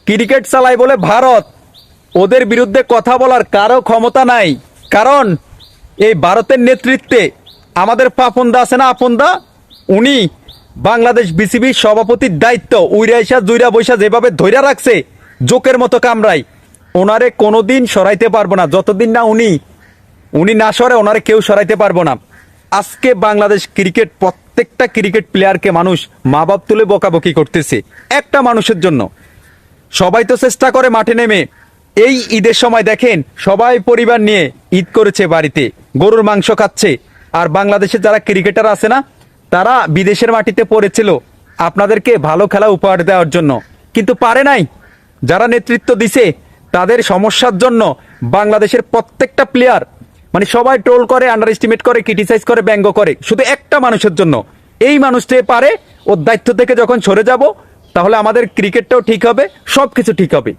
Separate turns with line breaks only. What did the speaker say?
Cricket চালায় বলে ভারত, ওদের বিরুদ্ধে কথা বলার কারো ক্ষমতা নাই। কারণ এই ভারতের নেতৃত্বে আমাদের পাপনদা আছে না, আপনদা, উনি বাংলাদেশ বিসিবির সভাপতির দায়িত্ব উইরাইসা জুইরা বৈশা যেভাবে ধৈর্য রাখছে জোকের মতো কামড়াই, ওনারে কোনোদিন সরাইতে পারবো না। যতদিন না উনি উনি না সরে, ওনারে কেউ সরাইতে পারবো না। আজকে বাংলাদেশ ক্রিকেট প্রত্যেকটা ক্রিকেট প্লেয়ারকে মানুষ মা বাপ তুলে বকাবকি করতেছে একটা মানুষের জন্য। সবাই তো চেষ্টা করে মাঠে নেমে। এই ঈদের সময় দেখেন সবাই পরিবার নিয়ে ঈদ করেছে, বাড়িতে গরুর মাংস খাচ্ছে। আর বাংলাদেশের যারা ক্রিকেটার আছে না, তারা বিদেশের মাটিতে পড়েছিল আপনাদেরকে ভালো খেলা উপহার দেওয়ার জন্য, কিন্তু পারে নাই। যারা নেতৃত্ব দিছে তাদের সমস্যার জন্য বাংলাদেশের প্রত্যেকটা প্লেয়ার মানে সবাই ট্রোল করে, আন্ডার এস্টিমেট করে, ক্রিটিসাইজ করে, ব্যঙ্গ করে শুধু একটা মানুষের জন্য। এই মানুষটাই পারে। ওর দায়িত্ব থেকে যখন সরে যাব, তাহলে আমাদের ক্রিকেটটাও ঠিক হবে, সব কিছু ঠিক হবে।